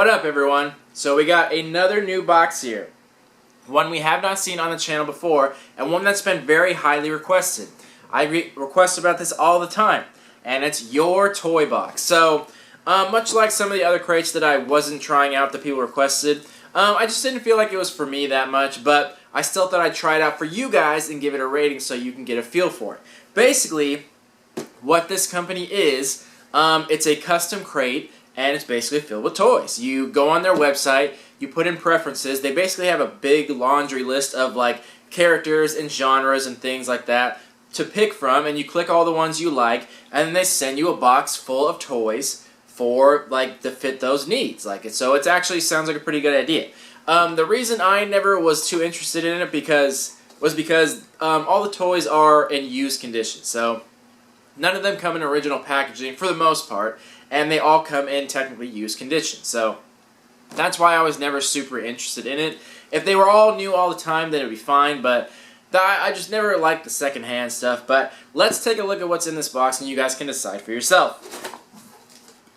What up, everyone? So we got another new box here. One we have not seen on the channel before, and one that's been very highly requested. I request about this all the time, and it's your toy box. So, much like some of the other crates that I wasn't trying out that people requested, I just didn't feel like it was for me that much, but I still thought I'd try it out for you guys and give it a rating so you can get a feel for it. Basically, what this company is, it's a custom crate, and it's basically filled with toys. You go on their website, you put in preferences. They basically have a big laundry list of like characters and genres and things like that to pick from, and you click all the ones you like, and then they send you a box full of toys for like to fit those needs. So it actually sounds like a pretty good idea. The reason I never was too interested in it was because all the toys are in used condition. So none of them come in original packaging for the most part, and they all come in technically used condition. So that's why I was never super interested in it. If they were all new all the time, then it would be fine, but I just never liked the secondhand stuff. But let's take a look at what's in this box, and you guys can decide for yourself.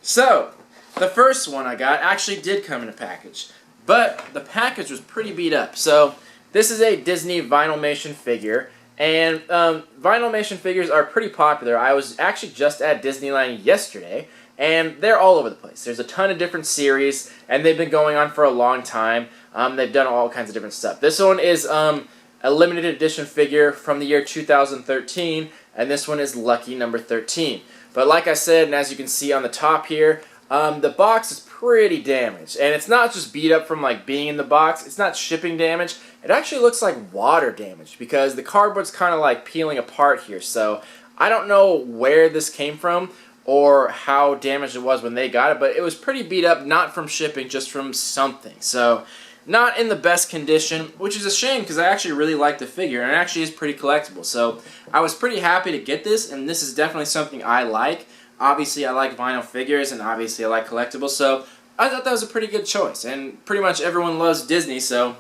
So, the first one I got actually did come in a package, but the package was pretty beat up. So, this is a Disney Vinylmation figure, and Vinylmation figures are pretty popular. I was actually just at Disneyland yesterday, and they're all over the place. There's a ton of different series, and they've been going on for a long time. They've done all kinds of different stuff. This one is a limited edition figure from the year 2013, and this one is lucky number 13. But like I said, and as you can see on the top here, the box is pretty damaged. And it's not just beat up from like being in the box. It's not shipping damage. It actually looks like water damage because the cardboard's kind of like peeling apart here. So I don't know where this came from or how damaged it was when they got it, but it was pretty beat up, not from shipping, just from something. So not in the best condition, which is a shame because I actually really like the figure, and it actually is pretty collectible. So I was pretty happy to get this, and this is definitely something I like. Obviously, I like vinyl figures, and obviously I like collectibles, so I thought that was a pretty good choice. And pretty much everyone loves Disney, so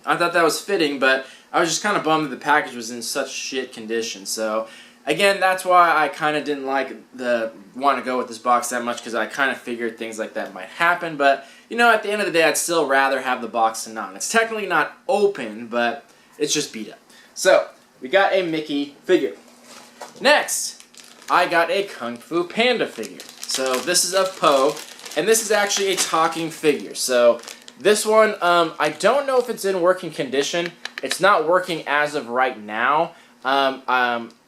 I thought that was fitting, but I was just kind of bummed that the package was in such shit condition. So again, that's why I kind of didn't want to go with this box that much, because I kind of figured things like that might happen. But, you know, at the end of the day, I'd still rather have the box than not. It's technically not open, but it's just beat up. So, we got a Mickey figure. Next, I got a Kung Fu Panda figure. So, this is of Po, and this is actually a talking figure. So, this one, I don't know if it's in working condition. It's not working as of right now.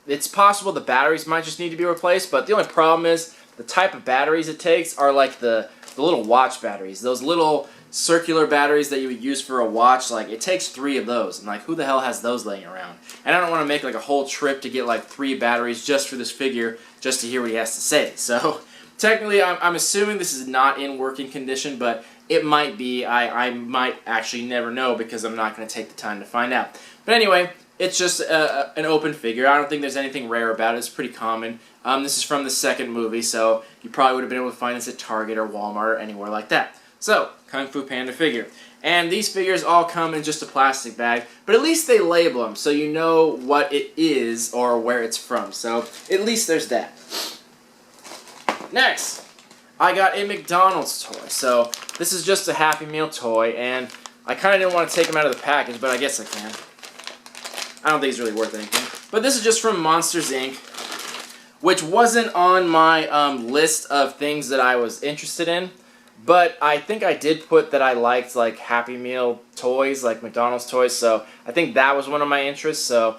It's possible the batteries might just need to be replaced, but the only problem is the type of batteries it takes are like the little watch batteries. Those little circular batteries that you would use for a watch, like it takes 3 of those, and like who the hell has those laying around? And I don't want to make like a whole trip to get like 3 batteries just for this figure, just to hear what he has to say. So technically I'm assuming this is not in working condition, but it might be. I might actually never know because I'm not going to take the time to find out. But anyway, it's just an open figure. I don't think there's anything rare about it. It's pretty common. This is from the second movie, so you probably would have been able to find this at Target or Walmart or anywhere like that. So, Kung Fu Panda figure. And these figures all come in just a plastic bag, but at least they label them so you know what it is or where it's from. So, at least there's that. Next, I got a McDonald's toy. So, this is just a Happy Meal toy, and I kind of didn't want to take them out of the package, but I guess I can. I don't think it's really worth anything. But this is just from Monsters, Inc., which wasn't on my list of things that I was interested in. But I think I did put that I liked like Happy Meal toys, like McDonald's toys. So I think that was one of my interests. So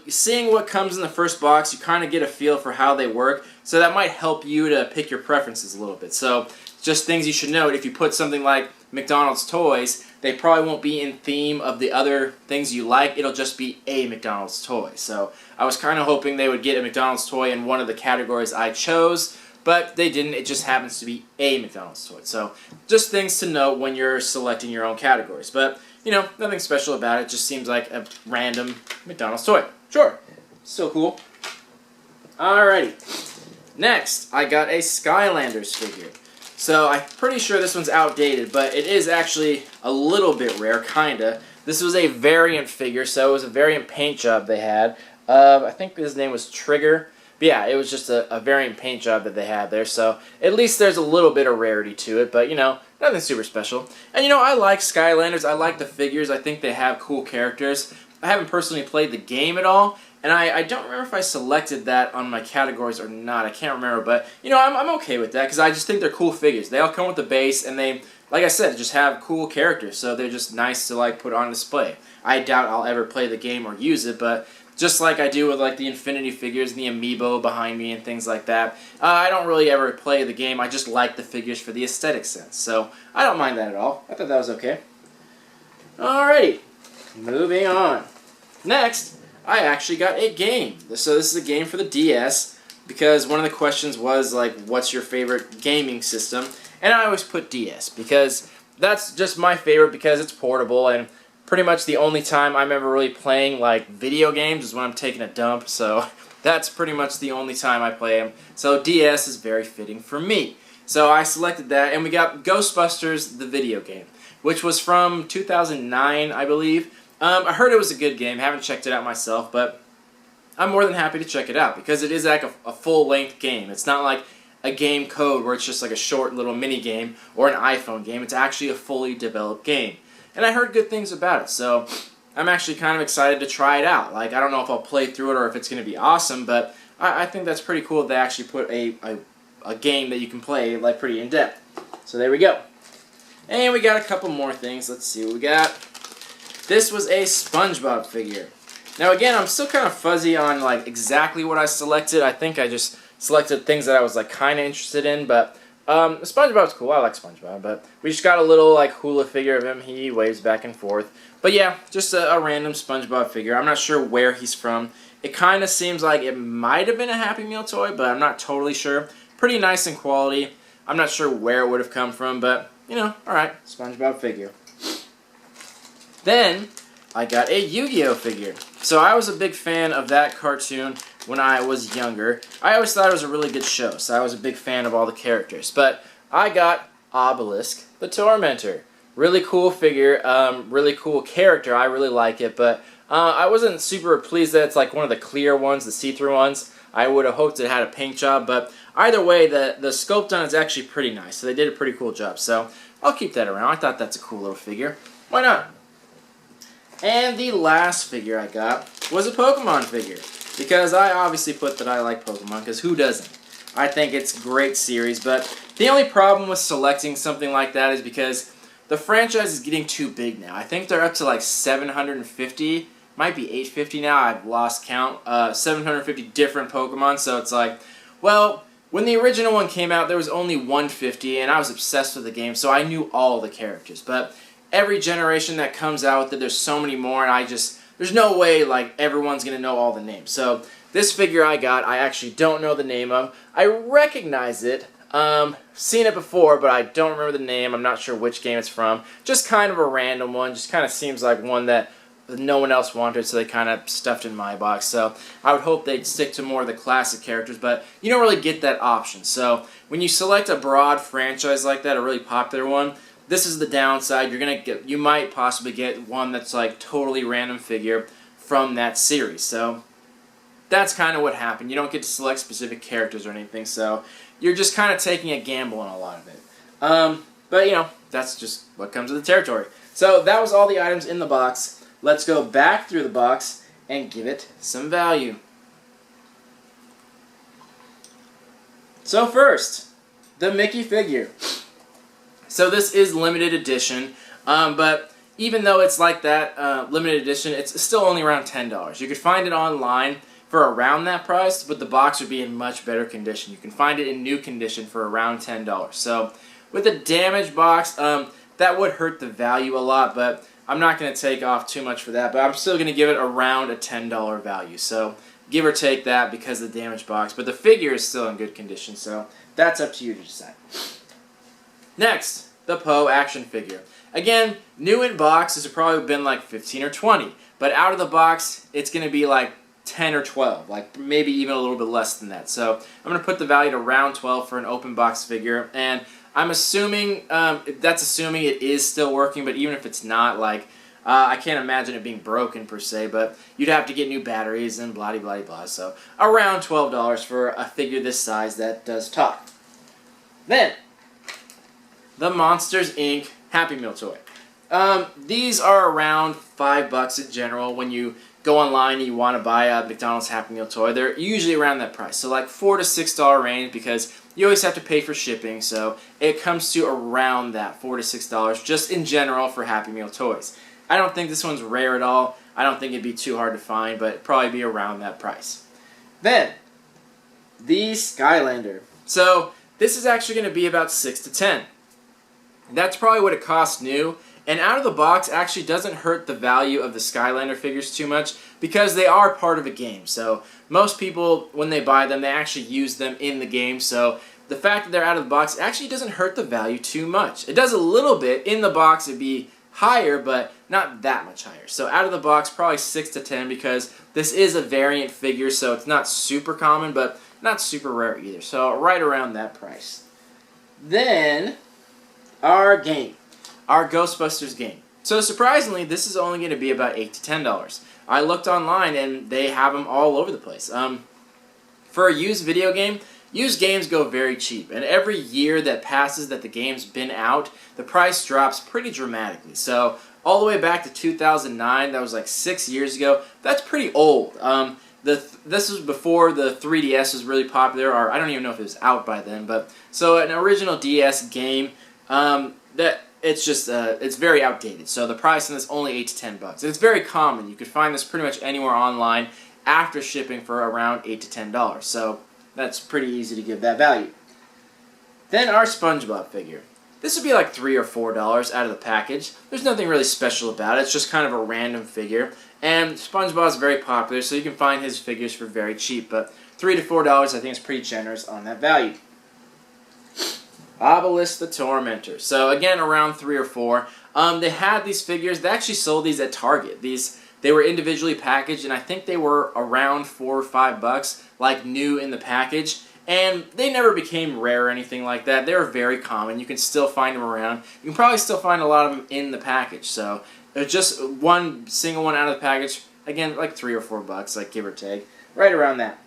seeing what comes in the first box, you kind of get a feel for how they work. So that might help you to pick your preferences a little bit. So just things you should note. If you put something like McDonald's toys, they probably won't be in theme of the other things you like. It'll just be a McDonald's toy. So I was kind of hoping they would get a McDonald's toy in one of the categories I chose, but they didn't. It just happens to be a McDonald's toy. So just things to note when you're selecting your own categories. But, you know, nothing special about it. It just seems like a random McDonald's toy. Sure. Still cool. Alrighty. Next, I got a Skylanders figure. So I'm pretty sure this one's outdated, but it is actually a little bit rare, kinda. This was a variant figure, so it was a variant paint job they had. I think his name was Trigger. But yeah, it was just a variant paint job that they had there, so at least there's a little bit of rarity to it, but, you know, nothing super special. And, you know, I like Skylanders. I like the figures. I think they have cool characters. I haven't personally played the game at all, and I don't remember if I selected that on my categories or not. I can't remember, but, you know, I'm okay with that because I just think they're cool figures. They all come with the base, and they, like I said, just have cool characters, so they're just nice to, like, put on display. I doubt I'll ever play the game or use it, but just like I do with like the Infinity figures and the Amiibo behind me and things like that, I don't really ever play the game. I just like the figures for the aesthetic sense, so I don't mind that at all. I thought that was okay. Alrighty, moving on. Next, I actually got a game. So this is a game for the DS, because one of the questions was like, what's your favorite gaming system? And I always put DS, because that's just my favorite because it's portable, and pretty much the only time I'm ever really playing like video games is when I'm taking a dump, so that's pretty much the only time I play them. So DS is very fitting for me. So I selected that, and we got Ghostbusters, the video game, which was from 2009, I believe. I heard it was a good game, haven't checked it out myself, but I'm more than happy to check it out because it is like a full-length game. It's not like a game code where it's just like a short little mini game or an iPhone game. It's actually a fully developed game. And I heard good things about it, so I'm actually kind of excited to try it out. Like, I don't know if I'll play through it or if it's going to be awesome, but I think that's pretty cool that they actually put a game that you can play, like, pretty in-depth. So there we go. And we got a couple more things. Let's see what we got. This was a SpongeBob figure. Now, again, I'm still kind of fuzzy on, like, exactly what I selected. I think I just selected things that I was, like, kind of interested in, but SpongeBob's cool. I like SpongeBob, but we just got a little like hula figure of him. He waves back and forth. But yeah, just a random SpongeBob figure. I'm not sure where he's from. It kind of seems like it might have been a Happy Meal toy, but I'm not totally sure. Pretty nice in quality. I'm not sure where it would have come from, but, you know, alright, SpongeBob figure. Then, I got a Yu-Gi-Oh figure. So I was a big fan of that cartoon when I was younger. I always thought it was a really good show, so I was a big fan of all the characters. But I got Obelisk, the Tormentor. Really cool figure, really cool character. I really like it, but I wasn't super pleased that it's like one of the clear ones, the see-through ones. I would have hoped it had a paint job, but either way, the sculpt on it is actually pretty nice. So they did a pretty cool job. So I'll keep that around. I thought that's a cool little figure. Why not? And the last figure I got was a Pokemon figure. Because I obviously put that I like Pokemon, because who doesn't? I think it's a great series, but the only problem with selecting something like that is because the franchise is getting too big now. I think they're up to like 750, might be 850 now, I've lost count, 750 different Pokemon, so it's like, well, when the original one came out, there was only 150, and I was obsessed with the game, so I knew all the characters, but every generation that comes out with it, there's so many more, and there's no way like everyone's going to know all the names. So this figure I got, I actually don't know the name of. I recognize it. Seen it before, but I don't remember the name. I'm not sure which game it's from. Just kind of a random one. Just kind of seems like one that no one else wanted, so they kind of stuffed in my box. So I would hope they'd stick to more of the classic characters, but you don't really get that option. So when you select a broad franchise like that, a really popular one, this is the downside. You might possibly get one that's like totally random figure from that series. So that's kind of what happened. You don't get to select specific characters or anything, so you're just kind of taking a gamble on a lot of it. But you know, that's just what comes with the territory. So that was all the items in the box. Let's go back through the box and give it some value. So first, the Mickey figure. So this is limited edition, but even though it's like that, limited edition, it's still only around $10. You could find it online for around that price, but the box would be in much better condition. You can find it in new condition for around $10. So with a damaged box, that would hurt the value a lot, but I'm not going to take off too much for that, but I'm still going to give it around a $10 value. So give or take that because of the damaged box, but the figure is still in good condition, so that's up to you to decide. Next, the Poe action figure. Again, new in box, this has probably been like 15 or 20, but out of the box, it's going to be like 10 or 12, like maybe even a little bit less than that. So I'm going to put the value to around 12 for an open box figure, and I'm assuming, that's assuming it is still working, but even if it's not, like, I can't imagine it being broken per se, but you'd have to get new batteries and blah blah blah. So around $12 for a figure this size that does talk. Then, the Monsters Inc. Happy Meal toy. These are around $5 in general when you go online and you want to buy a McDonald's Happy Meal toy. They're usually around that price, so like $4 to $6 range, because you always have to pay for shipping, so it comes to around that $4 to $6 just in general for Happy Meal toys. I don't think this one's rare at all. I don't think it'd be too hard to find, but it'd probably be around that price. Then, the Skylander. So, this is actually going to be about $6 to $10. That's probably what it costs new. And out of the box actually doesn't hurt the value of the Skylander figures too much because they are part of a game. So most people, when they buy them, they actually use them in the game. So the fact that they're out of the box actually doesn't hurt the value too much. It does a little bit. In the box, it'd be higher, but not that much higher. So out of the box, probably 6 to 10 because this is a variant figure, so it's not super common, but not super rare either. So right around that price. Then, our game. Our Ghostbusters game. So surprisingly, this is only going to be about $8 to $10. I looked online and they have them all over the place. For a used video game, used games go very cheap, and every year that passes that the game's been out, the price drops pretty dramatically. So all the way back to 2009, that was like 6 years ago. That's pretty old. This was before the 3DS was really popular, or I don't even know if it was out by then. But so an original DS game it's very outdated. So the price on this is only $8 to $10. It's very common. You could find this pretty much anywhere online after shipping for around $8 to $10. So that's pretty easy to give that value. Then our SpongeBob figure. This would be like $3 or $4 out of the package. There's nothing really special about it. It's just kind of a random figure. And SpongeBob is very popular, so you can find his figures for very cheap. But $3 to $4 I think is pretty generous on that value. Obelisk the Tormentor. So again, around 3 or 4. They had these figures. They actually sold these at Target. They were individually packaged, and I think they were around $4 or $5, like new in the package. And they never became rare or anything like that. They were very common. You can still find them around. You can probably still find a lot of them in the package. So there's just one single one out of the package. Again, like $3 or $4, like give or take, right around that.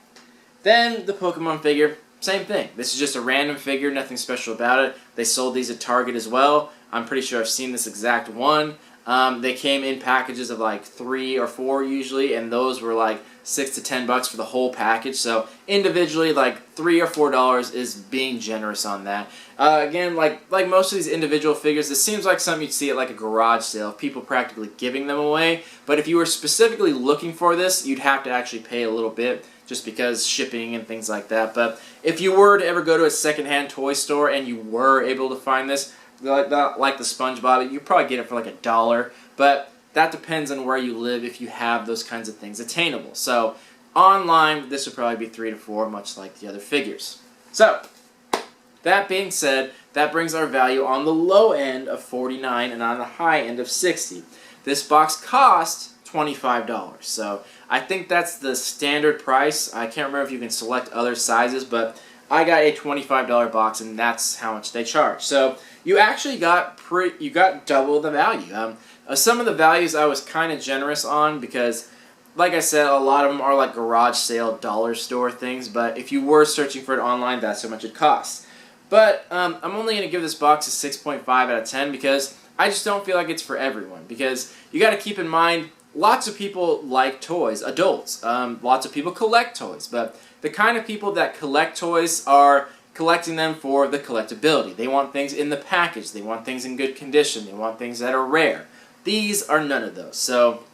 Then the Pokemon figure. Same thing. This is just a random figure, nothing special about it. They sold these at Target as well. I'm pretty sure I've seen this exact one. They came in packages of like 3 or 4 usually, and those were like $6 to $10 for the whole package. So individually, like $3 or $4 is being generous on that. Again, like most of these individual figures, this seems like something you'd see at like a garage sale, people practically giving them away. But if you were specifically looking for this, you'd have to actually pay a little bit, just because shipping and things like that. But if you were to ever go to a secondhand toy store and you were able to find this, like the SpongeBob, you'd probably get it for like $1. But that depends on where you live if you have those kinds of things attainable. So online, this would probably be 3 to 4, much like the other figures. So that being said, that brings our value on the low end of $49 and on the high end of $60. This box cost $25. So I think that's the standard price. I can't remember if you can select other sizes, but I got a $25 box, and that's how much they charge. So you actually got double the value. Some of the values I was kind of generous on because, like I said, a lot of them are like garage sale, dollar store things. But if you were searching for it online, that's how much it costs. But I'm only going to give this box a 6.5 out of 10 because I just don't feel like it's for everyone. Because you got to keep in mind, lots of people like toys, adults. Lots of people collect toys, but the kind of people that collect toys are collecting them for the collectability. They want things in the package. They want things in good condition. They want things that are rare. These are none of those. So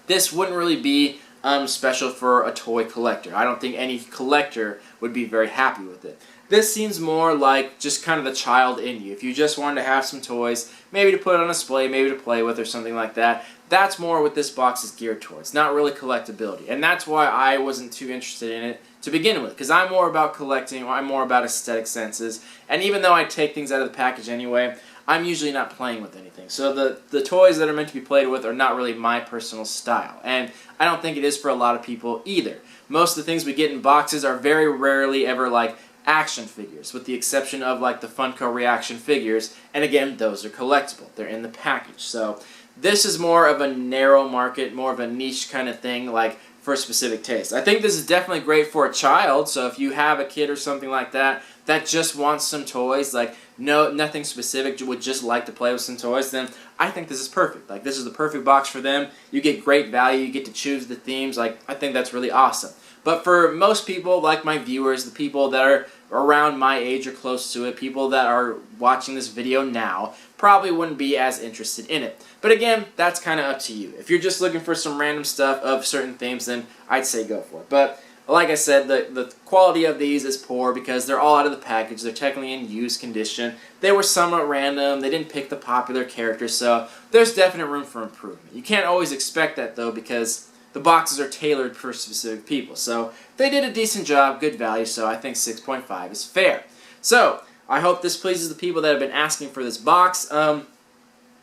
this wouldn't really be special for a toy collector. I don't think any collector would be very happy with it. This seems more like just kind of the child in you. If you just wanted to have some toys, maybe to put on display, maybe to play with or something like that, that's more what this box is geared towards, not really collectability. And that's why I wasn't too interested in it to begin with, because I'm more about collecting, or I'm more about aesthetic senses. And even though I take things out of the package anyway, I'm usually not playing with anything. So the toys that are meant to be played with are not really my personal style. And I don't think it is for a lot of people either. Most of the things we get in boxes are very rarely ever like action figures, with the exception of like the Funko Reaction figures, and again, those are collectible. They're in the package. So This is more of a narrow market, more of a niche kind of thing, like for specific taste. I think this is definitely great for a child, so if you have a kid or something like that that just wants some toys, like nothing specific, would just like to play with some toys, then I think this is perfect. Like, this is the perfect box for them. You get great value, you get to choose the themes. Like, I think that's really awesome. But for most people, like my viewers, the people that are around my age or close to it, people that are watching this video now, probably wouldn't be as interested in it. But again, that's kind of up to you. If you're just looking for some random stuff of certain themes, then I'd say go for it. But like I said, the quality of these is poor because they're all out of the package. They're technically in used condition. They were somewhat random. They didn't pick the popular characters, so there's definite room for improvement. You can't always expect that, though, because the boxes are tailored for specific people. So they did a decent job, good value, so I think 6.5 is fair. So I hope this pleases the people that have been asking for this box. I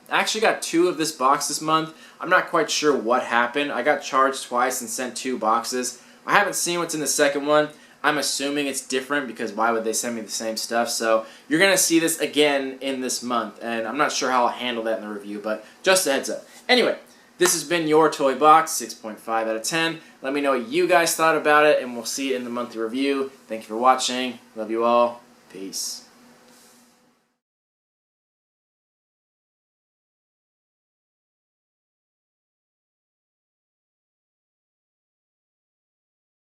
actually got 2 of this box this month. I'm not quite sure what happened. I got charged twice and sent 2 boxes. I haven't seen what's in the second one. I'm assuming it's different because why would they send me the same stuff? So you're going to see this again in this month, and I'm not sure how I'll handle that in the review, but just a heads up. Anyway, this has been your toy box, 6.5 out of 10. Let me know what you guys thought about it, and we'll see it in the monthly review. Thank you for watching. Love you all. Peace.